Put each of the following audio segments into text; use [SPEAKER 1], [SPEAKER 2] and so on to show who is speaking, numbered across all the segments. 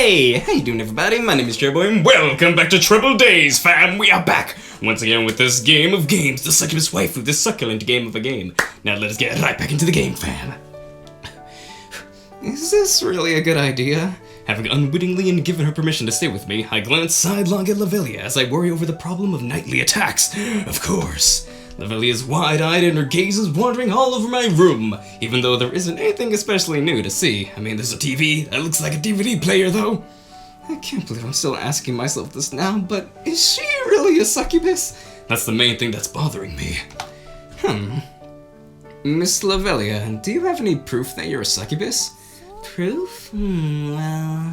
[SPEAKER 1] Hey, how you doing everybody? My name is Cherryboy and welcome back to Troubled Days, fam! We are back once again with this game of games, the Succubus waifu, this succulent game of a game. Now let us get right back into the game, fam. Is this really a good idea? Having unwittingly and given her permission to stay with me, I glance sidelong at LOVELIA as I worry over the problem of nightly attacks. Of course. LOVELIA is wide-eyed and her gaze is wandering all over my room, even though there isn't anything especially new to see. I mean, there's a TV that looks like a DVD player, though. I can't believe I'm still asking myself this now, but is she really a succubus? That's the main thing that's bothering me. Miss LOVELIA, do you have any proof that you're a succubus?
[SPEAKER 2] Proof? I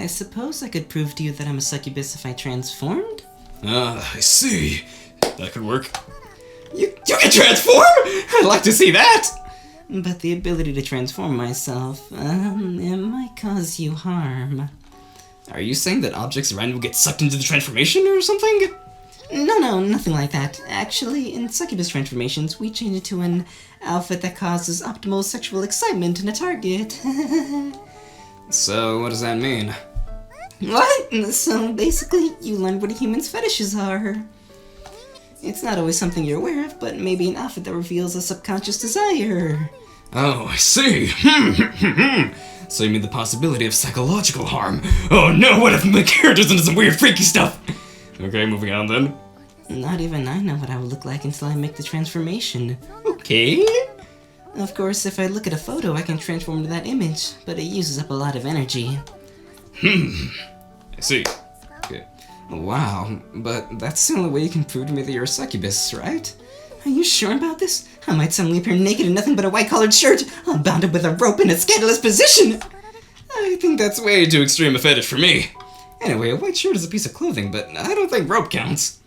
[SPEAKER 2] suppose I could prove to you that I'm a succubus if I transformed?
[SPEAKER 1] Ah, I see. That could work. You can transform? I'd like to see that!
[SPEAKER 2] But the ability to transform myself, it might cause you harm.
[SPEAKER 1] Are you saying that objects around you will get sucked into the transformation or something?
[SPEAKER 2] No, nothing like that. Actually, in succubus transformations, we change it to an outfit that causes optimal sexual excitement in a target.
[SPEAKER 1] So, what does that mean?
[SPEAKER 2] What? So, basically, you learn what a human's fetishes are. It's not always something you're aware of, but maybe an outfit that reveals a subconscious desire.
[SPEAKER 1] Oh, I see. So you mean the possibility of psychological harm? Oh no, what if my character's into some weird freaky stuff? Okay, moving on then.
[SPEAKER 2] Not even I know what I would look like until I make the transformation.
[SPEAKER 1] Okay.
[SPEAKER 2] Of course, if I look at a photo, I can transform to that image, but it uses up a lot of energy.
[SPEAKER 1] I see. Okay. Wow, but that's the only way you can prove to me that you're a succubus, right?
[SPEAKER 2] Are you sure about this? I might suddenly appear naked in nothing but a white-collared shirt, bounded with a rope in a scandalous position!
[SPEAKER 1] I think that's way too extreme a fetish for me. Anyway, a white shirt is a piece of clothing, but I don't think rope counts.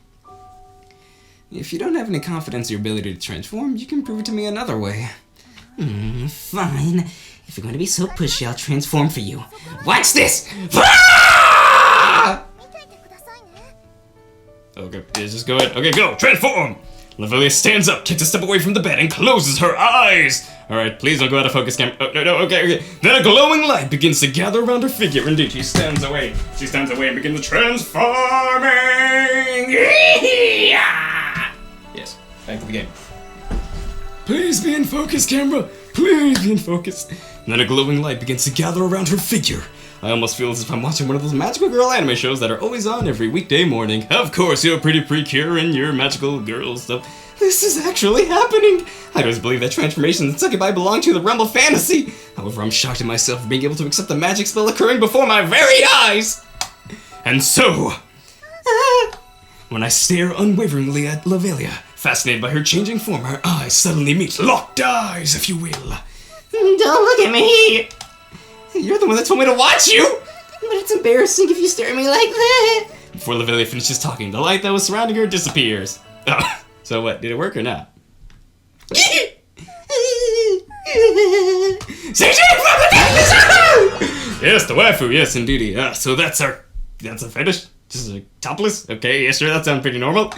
[SPEAKER 1] If you don't have any confidence in your ability to transform, you can prove it to me another way.
[SPEAKER 2] Fine. If you're going to be so pushy, I'll transform for you.
[SPEAKER 1] Watch this! Okay, just go ahead. Okay, go! Transform! LOVELIA stands up, takes a step away from the bed, and closes her eyes! Alright, please don't go out of focus, Cam. Oh, no, okay. Then a glowing light begins to gather around her figure. Indeed, she stands away. She stands away and begins transforming! Yes, back to the game. Please be in focus, camera! Please be in focus! And then a glowing light begins to gather around her figure. I almost feel as if I'm watching one of those magical girl anime shows that are always on every weekday morning. Of course, you're pretty precure in your magical girl stuff. This is actually happening! I always believe that transformations and succubi belong to the realm of fantasy. However, I'm shocked at myself for being able to accept the magic spell occurring before my very eyes! And so... when I stare unwaveringly at LOVELIA, fascinated by her changing form, our eyes suddenly meet. Locked eyes, if you will.
[SPEAKER 2] Don't look at me!
[SPEAKER 1] You're the one that told me to watch you!
[SPEAKER 2] But it's embarrassing if you stare at me like that!
[SPEAKER 1] Before LOVELIA finishes talking, the light that was surrounding her disappears. Oh, so what, did it work or not? Yes, the waifu, yes indeedy. So that's a fetish? Just a topless? Okay, yeah, sure, that sounds pretty normal.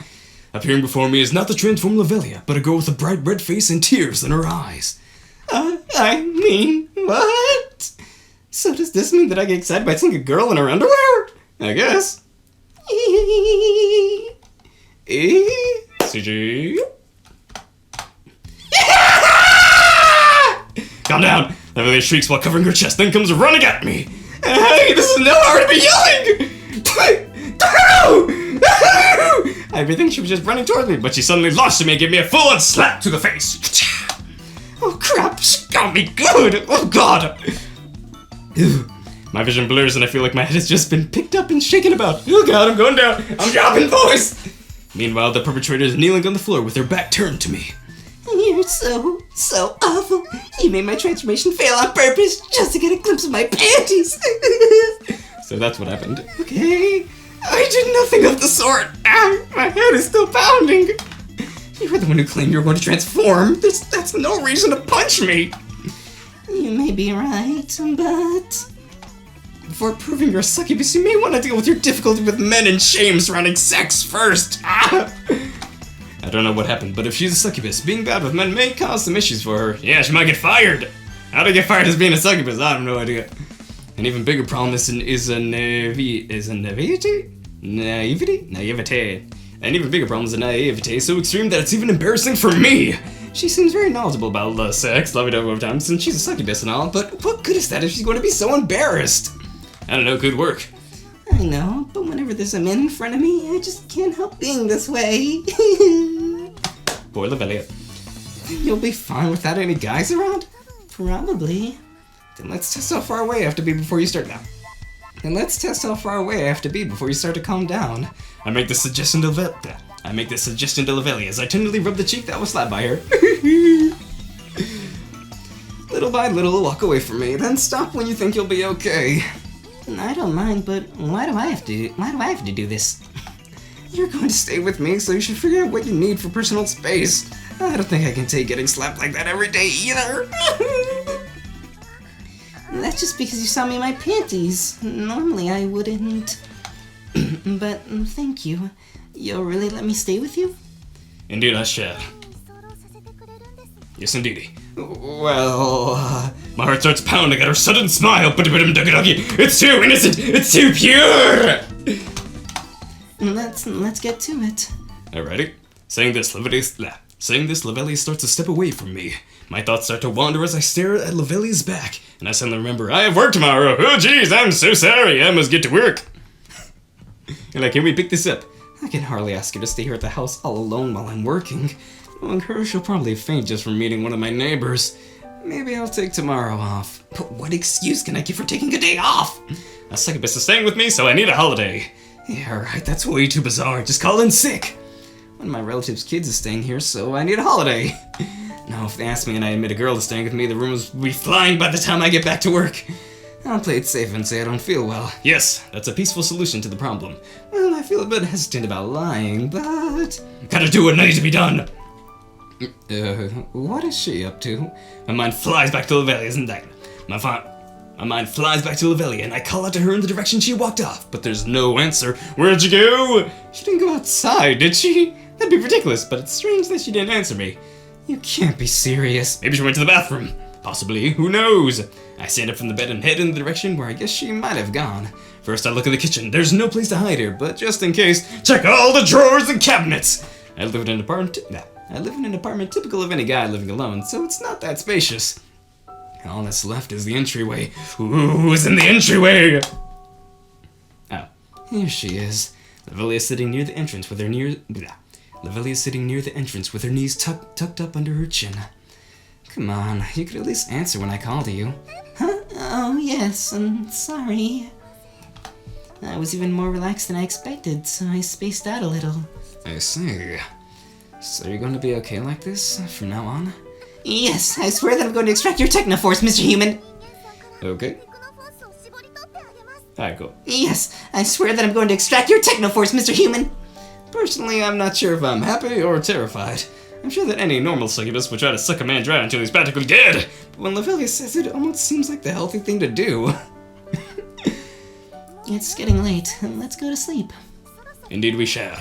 [SPEAKER 1] Appearing before me is not the transformed LOVELIA, but a girl with a bright red face and tears in her eyes. I mean, what? So does this mean that I get excited by seeing a girl in her underwear? I guess. CG. Calm down. LOVELIA shrieks while covering her chest, then comes running at me. Hey, this is nowhere to be yelling! Everything she was just running towards me, but she suddenly launched at me and gave me a full-on slap to the face. Oh crap, she got me good! Oh god! My vision blurs and I feel like my head has just been picked up and shaken about. Oh god, I'm going down! I'm dropping voice! Meanwhile, the perpetrator is kneeling on the floor with her back turned to me.
[SPEAKER 2] You're so awful. You made my transformation fail on purpose just to get a glimpse of my panties.
[SPEAKER 1] So that's what happened. Okay, I did nothing of the sort. My head is still pounding. You were the one who claimed you were going to transform. That's no reason to punch me.
[SPEAKER 2] You may be right, but...
[SPEAKER 1] before proving you're a succubus, you may want to deal with your difficulty with men and shame surrounding sex first. I don't know what happened, but if she's a succubus, being bad with men may cause some issues for her. Yeah, she might get fired. How to get fired as being a succubus? I have no idea. An even bigger problem is naivety. An even bigger problem is a naivete so extreme that it's even embarrassing for me. She seems very knowledgeable about sex, lovey-dovey over time, since she's a succubus and all, but what good is that if she's going to be so embarrassed? I don't know, good work.
[SPEAKER 2] I know, but whenever there's a man in front of me, I just can't help being this way.
[SPEAKER 1] Poor Lovelia.
[SPEAKER 2] You'll be fine without any guys around? Probably.
[SPEAKER 1] Then let's test how far away I have to be before you start now. To calm down. I make this suggestion to Lovelia as I tenderly rub the cheek that was slapped by her. Little by little, walk away from me, then stop when you think you'll be okay.
[SPEAKER 2] I don't mind, but why do I have to do this?
[SPEAKER 1] You're going to stay with me, so you should figure out what you need for personal space. I don't think I can take getting slapped like that every day either.
[SPEAKER 2] That's just because you saw me in my panties. Normally I wouldn't. But thank you. You'll really let me stay with you?
[SPEAKER 1] Indeed I shall. Yes, indeedy. Well, my heart starts pounding at her sudden smile. It's too innocent. It's too pure.
[SPEAKER 2] Let's get to it.
[SPEAKER 1] Alrighty. Saying this, Lovelia starts to step away from me. My thoughts start to wander as I stare at Lovelia's back, and I suddenly remember I have work tomorrow. Oh jeez, I'm so sorry. I must get to work. You're like, can we pick this up? I can hardly ask her to stay here at the house all alone while I'm working. Knowing her, she'll probably faint just from meeting one of my neighbors. Maybe I'll take tomorrow off. But what excuse can I give for taking a day off? A succubus is staying with me, so I need a holiday. Yeah, right, that's way too bizarre. Just call in sick. One of my relatives' kids is staying here, so I need a holiday. Now, if they ask me and I admit a girl is staying with me, the rumors will be flying by the time I get back to work. I'll play it safe and say I don't feel well. Yes, that's a peaceful solution to the problem. Well, I feel a bit hesitant about lying, but... Gotta do what needs to be done! What is she up to? My mind flies back to Lovelia, isn't that? My mind flies back to Lovelia, and I call out to her in the direction she walked off, but there's no answer. Where'd you go? She didn't go outside, did she? That'd be ridiculous, but it's strange that she didn't answer me. You can't be serious. Maybe she went to the bathroom. Possibly, who knows? I stand up from the bed and head in the direction where I guess she might have gone. First I look in the kitchen. There's no place to hide her, but just in case, check all the drawers and cabinets. I live in an apartment typical of any guy living alone, so it's not that spacious. All that's left is the entryway. Who's in the entryway? Oh, here she is. Lovelia sitting near the entrance with her knees tucked up under her chin. Come on, you could at least answer when I call to you.
[SPEAKER 2] Huh? Oh, yes, I'm sorry. I was even more relaxed than I expected, so I spaced out a little.
[SPEAKER 1] I see. So you're going to be okay like this from now on?
[SPEAKER 2] Yes, I swear that I'm going to extract your Technoforce, Mr. Human.
[SPEAKER 1] Okay. Alright, cool.
[SPEAKER 2] Yes, I swear that I'm going to extract your Technoforce, Mr. Human.
[SPEAKER 1] Personally, I'm not sure if I'm happy or terrified. I'm sure that any normal succubus would try to suck a man dry until he's practically dead. But when Lovelia says it, it almost seems like the healthy thing to do.
[SPEAKER 2] It's getting late. Let's go to sleep.
[SPEAKER 1] Indeed we shall.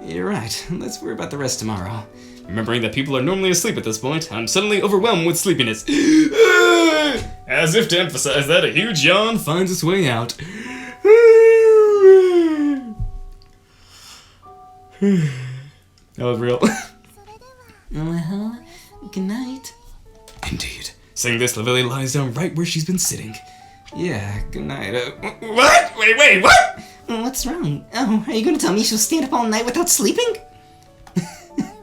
[SPEAKER 1] You're right. Let's worry about the rest tomorrow. Remembering that people are normally asleep at this point, I'm suddenly overwhelmed with sleepiness. As if to emphasize that, a huge yawn finds its way out. That was real.
[SPEAKER 2] Well, good night.
[SPEAKER 1] Indeed. Saying this, Lovelia lies down right where she's been sitting. Yeah, good night. What? Wait, what?
[SPEAKER 2] What's wrong? Oh, are you going to tell me she'll stand up all night without sleeping?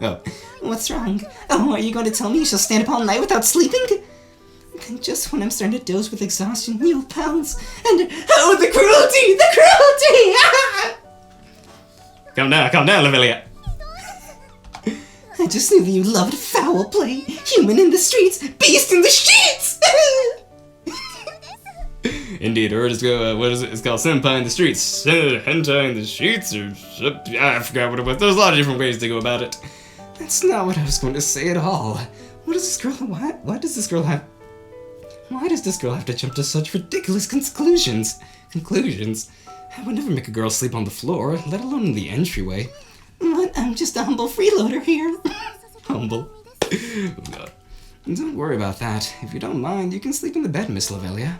[SPEAKER 1] Oh.
[SPEAKER 2] What's wrong? Oh, are you going to tell me she'll stand up all night without sleeping? And just when I'm starting to doze with exhaustion, you'll pounce, and oh, the cruelty!
[SPEAKER 1] Calm down, Lovelia.
[SPEAKER 2] I just knew that you loved foul play. Human in the streets, beast in the sheets!
[SPEAKER 1] Indeed, or just go, what is it? It's called senpai in the streets. Hentai in the sheets, or I forgot what it was. There's a lot of different ways to go about it. That's not what I was going to say at all. Why does this girl have to jump to such ridiculous conclusions? I would never make a girl sleep on the floor, let alone in the entryway.
[SPEAKER 2] What? I'm just a humble freeloader here.
[SPEAKER 1] Humble? Don't worry about that. If you don't mind, you can sleep in the bed, Miss Lovelia.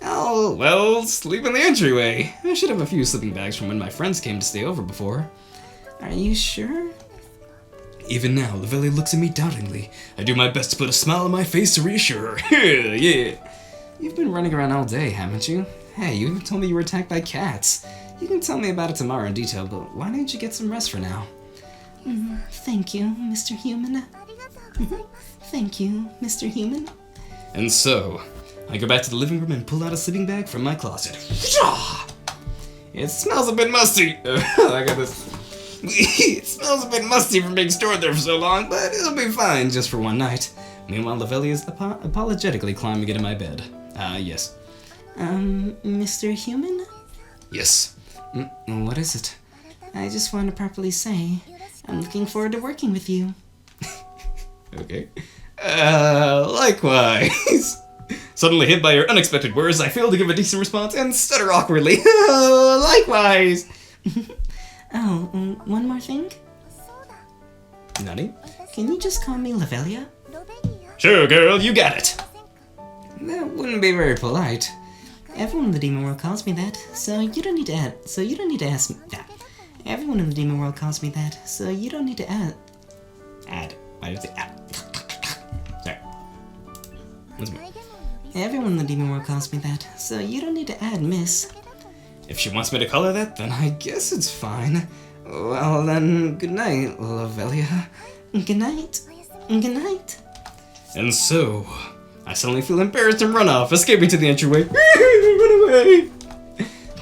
[SPEAKER 1] Oh, well, sleep in the entryway. I should have a few sleeping bags from when my friends came to stay over before.
[SPEAKER 2] Are you sure?
[SPEAKER 1] Even now, LOVELIA looks at me doubtingly. I do my best to put a smile on my face to reassure her. Yeah. You've been running around all day, haven't you? Hey, you even told me you were attacked by cats. You can tell me about it tomorrow in detail, but why don't you get some rest for now?
[SPEAKER 2] Thank you, Mr. Human. Thank you, Mr. Human.
[SPEAKER 1] And so, I go back to the living room and pull out a sleeping bag from my closet. It smells a bit musty. I got this. It smells a bit musty from being stored there for so long, but it'll be fine just for one night. Meanwhile, LOVELIA is apologetically climbing into my bed. Yes.
[SPEAKER 2] Mr. Human?
[SPEAKER 1] Yes.
[SPEAKER 2] What is it? I just want to properly say, I'm looking forward to working with you.
[SPEAKER 1] Okay. Likewise. Suddenly hit by your unexpected words, I fail to give a decent response and stutter awkwardly. Likewise.
[SPEAKER 2] Oh, one more thing?
[SPEAKER 1] Nani?
[SPEAKER 2] Can you just call me LOVELIA?
[SPEAKER 1] Sure, girl, you got it.
[SPEAKER 2] That wouldn't be very polite. Everyone in the demon world calls me that, so you don't need to ask me that. Everyone in the demon world calls me that, so you don't need to add.
[SPEAKER 1] Why did I say add? Sorry. Once more.
[SPEAKER 2] Everyone in the demon world calls me that, so you don't need to add miss.
[SPEAKER 1] If she wants me to call her that, then I guess it's fine. Well then, good night, LOVELIA.
[SPEAKER 2] Good night. Good night.
[SPEAKER 1] And so, I suddenly feel embarrassed and run off, escaping to the entryway. Run away!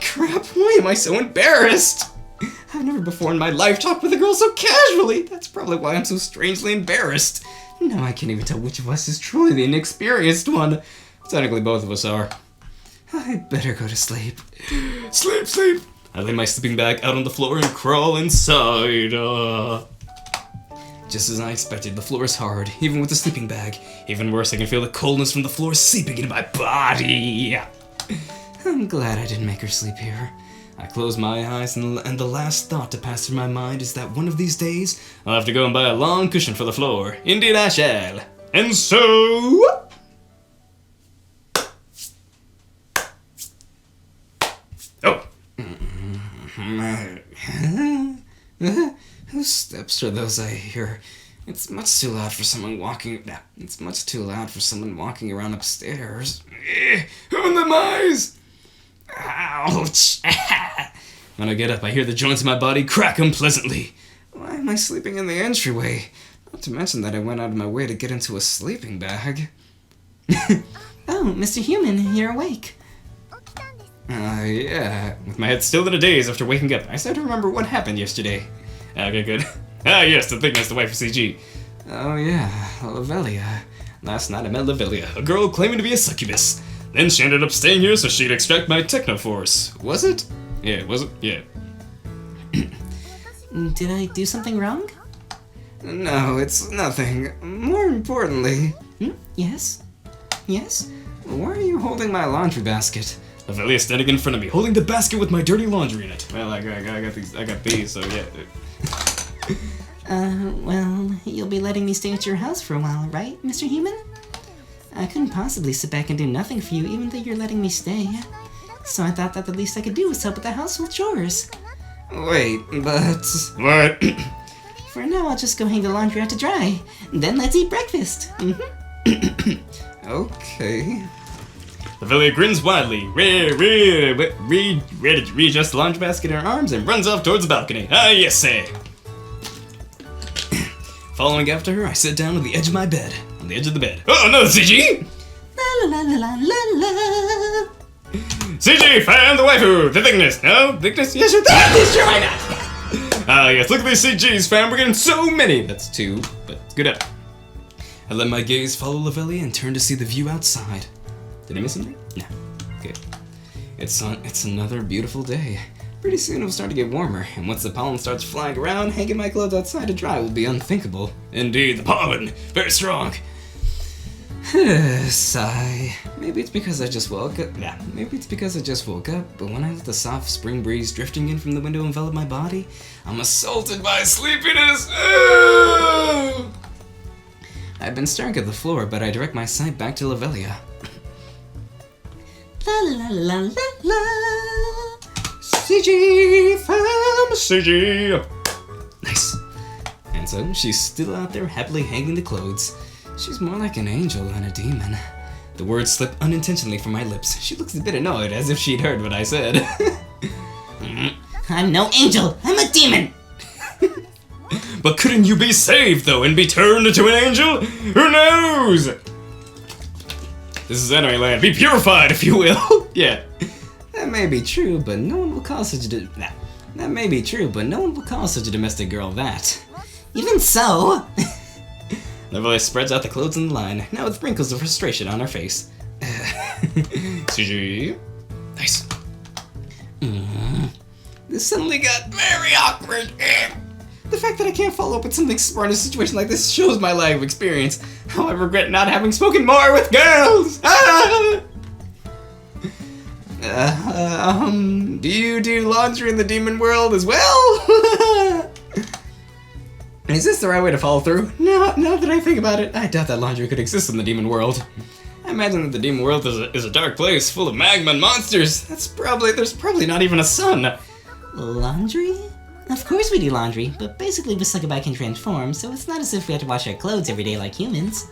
[SPEAKER 1] Crap, why am I so embarrassed? I've never before in my life talked with a girl so casually. That's probably why I'm so strangely embarrassed. Now I can't even tell which of us is truly the inexperienced one. Technically, both of us are. I'd better go to sleep. Sleep, sleep! I lay my sleeping bag out on the floor and crawl inside. Just as I expected, the floor is hard, even with the sleeping bag. Even worse, I can feel the coldness from the floor seeping into my body. I'm glad I didn't make her sleep here. I close my eyes, and the last thought to pass through my mind is that one of these days, I'll have to go and buy a long cushion for the floor. Indeed I shall. And so... Oh! Whose steps are those I hear? It's much too loud for someone walking... It's much too loud for someone walking around upstairs. Open them eyes! Ouch! When I get up, I hear the joints of my body crack unpleasantly. Why am I sleeping in the entryway? Not to mention that I went out of my way to get into a sleeping bag.
[SPEAKER 2] Oh, Mr. Human, you're awake.
[SPEAKER 1] Yeah. With my head still in a daze after waking up, I start to remember what happened yesterday. Okay, good. Yes, the thing is the wife of CG. Oh yeah, LOVELIA. Last night I met LOVELIA, a girl claiming to be a succubus. Then she ended up staying here so she'd extract my techno-force. Was it? Yeah, was it? Yeah.
[SPEAKER 2] Did I do something wrong?
[SPEAKER 1] No, it's nothing. More importantly...
[SPEAKER 2] Yes? Yes?
[SPEAKER 1] Why are you holding my laundry basket? LOVELIA standing in front of me, holding the basket with my dirty laundry in it. Well, I got these, so yeah.
[SPEAKER 2] Well, you'll be letting me stay at your house for a while, right, Mr. Human? I couldn't possibly sit back and do nothing for you, even though you're letting me stay. So I thought that the least I could do was help with the household chores.
[SPEAKER 1] Wait, but... What?
[SPEAKER 2] For now, I'll just go hang the laundry out to dry. Then let's eat breakfast.
[SPEAKER 1] Okay. LOVELIA grins widely, readjusts the laundry basket in her arms, and runs off towards the balcony. Ah, yes, sir. Following after her, I sit down on the edge of my bed. On the edge of the bed. Oh, no, CG!
[SPEAKER 2] La la la la la la.
[SPEAKER 1] CG, found the waifu! The thickness! No? Thickness? Yes, you're thickness! Sure, why not? Yes, look at these CGs, fam. We're getting so many! That's two, but good up. I let my gaze follow LOVELIA and turn to see the view outside. Did I miss something? No. Okay. It's another beautiful day. Pretty soon it'll start to get warmer, and once the pollen starts flying around, hanging my clothes outside to dry will be unthinkable. Indeed, the pollen! Very strong. Sigh. Maybe it's because I just woke up. Maybe it's because I just woke up, but when I let the soft spring breeze drifting in from the window envelop my body, I'm assaulted by sleepiness. I've been staring at the floor, but I direct my sight back to LOVELIA.
[SPEAKER 2] La la la la la.
[SPEAKER 1] CG, fam, CG. Nice. And so she's still out there happily hanging the clothes. She's more like an angel than a demon. The words slip unintentionally from my lips. She looks a bit annoyed, as if she'd heard what I said.
[SPEAKER 2] I'm no angel, I'm a demon!
[SPEAKER 1] But couldn't you be saved, though, and be turned into an angel? Who knows? This is anime land. Be purified, if you will. Yeah. That may be true, but no one will call such a... That may be true, but no one will call such a domestic girl that.
[SPEAKER 2] Even so...
[SPEAKER 1] Lovelia spreads out the clothes in the line, now with wrinkles of frustration on her face. CG. Nice. This suddenly got very awkward. The fact that I can't follow up with something smart in a situation like this shows my lack of experience. How I regret not having spoken more with girls! Do you do laundry in the demon world as well? Is this the right way to follow through? No, now that I think about it, I doubt that laundry could exist in the demon world. I imagine that the demon world is a dark place full of magma and monsters. There's probably not even a sun.
[SPEAKER 2] Laundry? Of course we do laundry, but basically the succubus can transform, so it's not as if we have to wash our clothes every day like humans.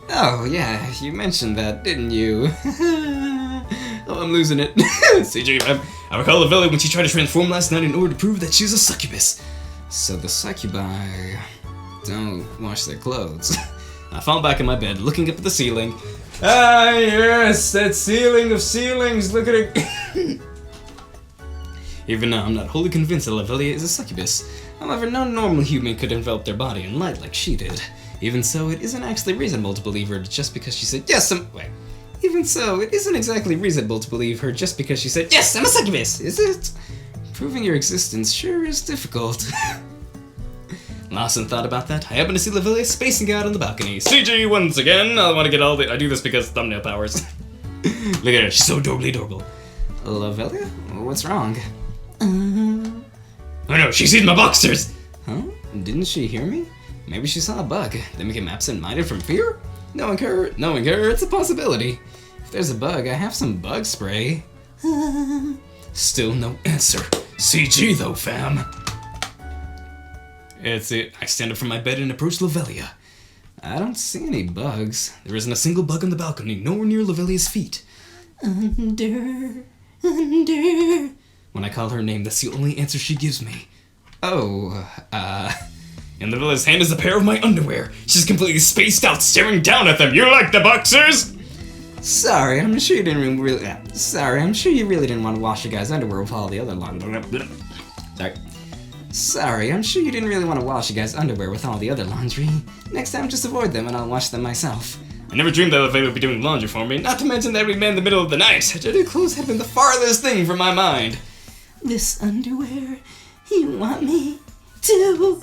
[SPEAKER 1] Oh, yeah, you mentioned that, didn't you? Oh, I'm losing it. CJ, I recall LOVELIA when she tried to transform last night in order to prove that she's a succubus. So the succubi don't wash their clothes. I fall back in my bed, looking up at the ceiling. Ah, yes, that ceiling of ceilings, look at it. Even now, I'm not wholly convinced that LOVELIA is a succubus. However, no normal human could envelop their body in light like she did. Even so, it isn't actually reasonable to believe her just because she said, yes, Even so, it isn't exactly reasonable to believe her just because she said, yes, I'm a succubus, is it? Proving your existence sure is difficult. Lost in thought about that, I happen to see LOVELIA spacing out on the balcony. CG once again! I want to get all the... I do this because thumbnail powers. Look at her, she's so adorable. LOVELIA? What's wrong? Oh no, she sees my boxers! Huh? Didn't she hear me? Maybe she saw a bug, then became absent-minded from fear? Knowing her, it's a possibility. If there's a bug, I have some bug spray. Still no answer. CG though, fam. It's it. I stand up from my bed and approach LOVELIA. I don't see any bugs. There isn't a single bug on the balcony, nowhere near LOVELIA's feet. Under. When I call her name, that's the only answer she gives me. Oh, in LOVELIA's hand is a pair of my underwear. She's completely spaced out, staring down at them. You like the boxers? Sorry, I'm sure you didn't really. I'm sure you really didn't want to wash your guys' underwear with all the other laundry. Sorry, I'm sure you didn't really want to wash your guys' underwear with all the other laundry. Next time, just avoid them, and I'll wash them myself. I never dreamed that LOVELIA would be doing laundry for me. Not to mention that every man in the middle of the night. Dirty clothes had been the farthest thing from my mind. This underwear, you want me to?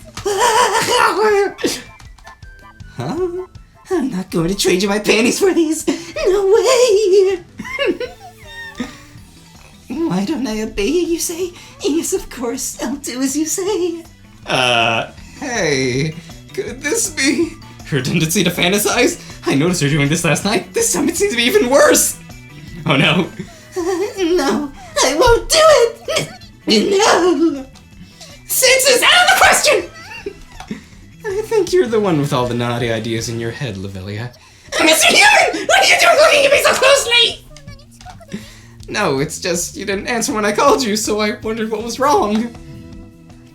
[SPEAKER 1] Huh? I'm not going to trade you my panties for these. No way! Why don't I obey you, say? Yes, of course, I'll do as you say. Hey, could this be her tendency to fantasize? I noticed her doing this last night. This time it seems to be even worse. Oh no. No, I won't do it! No! Sex is out of the question! I think you're the one with all the naughty ideas in your head, LOVELIA. Mr. Human! What are you doing looking at me so closely? No, it's just you didn't answer when I called you, so I wondered what was wrong.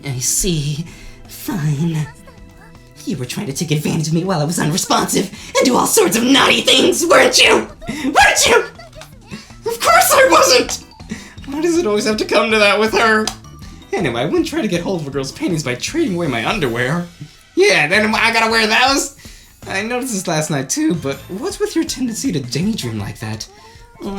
[SPEAKER 1] I see. Fine. You were trying to take advantage of me while I was unresponsive and do all sorts of naughty things, weren't you? Weren't you? Of course I wasn't! Why does it always have to come to that with her? Anyway, I wouldn't try to get hold of a girl's panties by trading away my underwear. Yeah, then I gotta wear those? I noticed this last night too, but what's with your tendency to daydream like that? Well,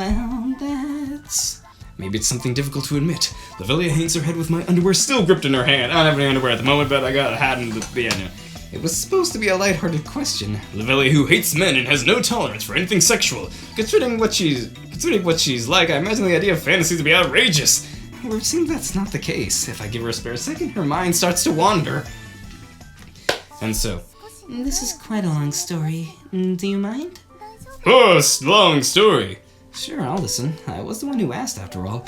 [SPEAKER 1] that's... Maybe it's something difficult to admit. LOVELIA hangs her head with my underwear still gripped in her hand. I don't have any underwear at the moment, but I got a hat in the end. It was supposed to be a lighthearted question. LOVELIA, who hates men and has no tolerance for anything sexual. Considering what she's like, I imagine the idea of fantasy to be outrageous. However, it seems that's not the case. If I give her a spare second, her mind starts to wander. And so... This is quite a long story. Do you mind? Oh, long story.
[SPEAKER 2] Sure, I'll listen. I was the one who asked, after all.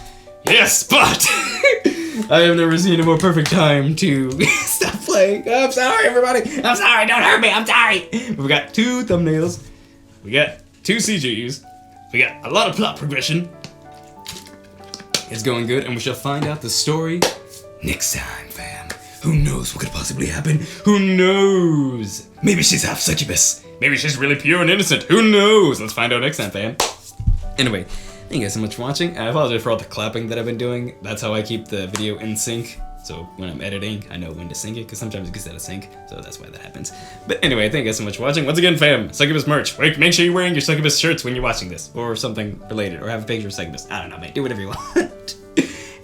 [SPEAKER 1] Yes, but I have never seen a more perfect time to stop playing. I'm sorry, everybody. I'm sorry. Don't hurt me. I'm sorry. We got 2 thumbnails. We got 2 CGs. We got a lot of plot progression. It's going good, and we shall find out the story next time, fam. Who knows what could possibly happen? Who knows? Maybe she's half succubus. Maybe she's really pure and innocent. Who knows? Let's find out next time, fam. Anyway, thank you guys so much for watching. I apologize for all the clapping that I've been doing. That's how I keep the video in sync. So when I'm editing, I know when to sync it, because sometimes it gets out of sync. So that's why that happens. But anyway, thank you guys so much for watching. Once again, fam, Succubus merch. Make sure you're wearing your Succubus shirts when you're watching this. Or something related. Or have a picture of Succubus. I don't know, man. Do whatever you want.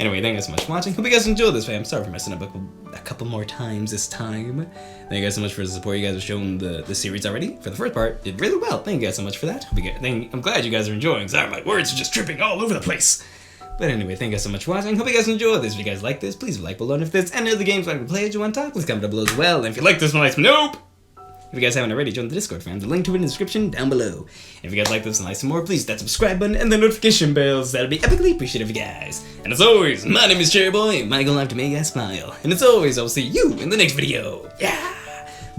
[SPEAKER 1] Anyway, thank you guys so much for watching. Hope you guys enjoyed this, fam. Sorry for messing up a couple more times this time. Thank you guys so much for the support you guys have shown the series already. For the first part, did really well. Thank you guys so much for that. I'm glad you guys are enjoying. Sorry, my words are just tripping all over the place. But anyway, thank you guys so much for watching. Hope you guys enjoyed this. If you guys like this, please like below. And if there's any other games you want to play or you want to talk, please comment down below as well. And if you like this one, like nope. If you guys haven't already, join the Discord, fam. The link to it in the description down below. And if you guys like this and like some more, please hit that subscribe button and the notification bells. That'll be epically appreciated of you guys. And as always, my name is Cherryboy. My goal is to make you guys smile. And as always, I'll see you in the next video. Yeah.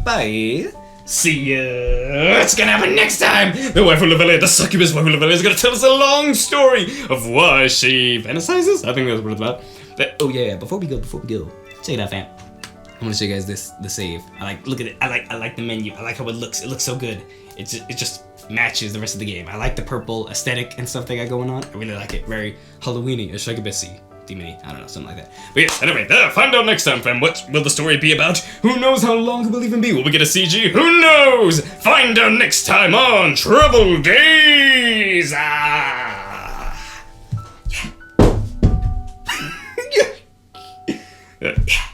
[SPEAKER 1] Bye. See ya! What's gonna happen next time? The waifu LOVELIA, the succubus waifu LOVELIA, is gonna tell us a long story of why she fantasizes? I think that's what it's about. But, oh yeah, before we go, check it out, fam. I want to show you guys the save. Look at it. I like the menu. I like how it looks. It looks so good. It just matches the rest of the game. I like the purple aesthetic and stuff they got going on. I really like it. Very Halloweeny, or Succubus-y. Demony, I don't know, something like that. But yes, anyway, find out next time, fam. What will the story be about? Who knows how long it will even be? Will we get a CG? Who knows? Find out next time on Trouble Days! Yeah. Yeah.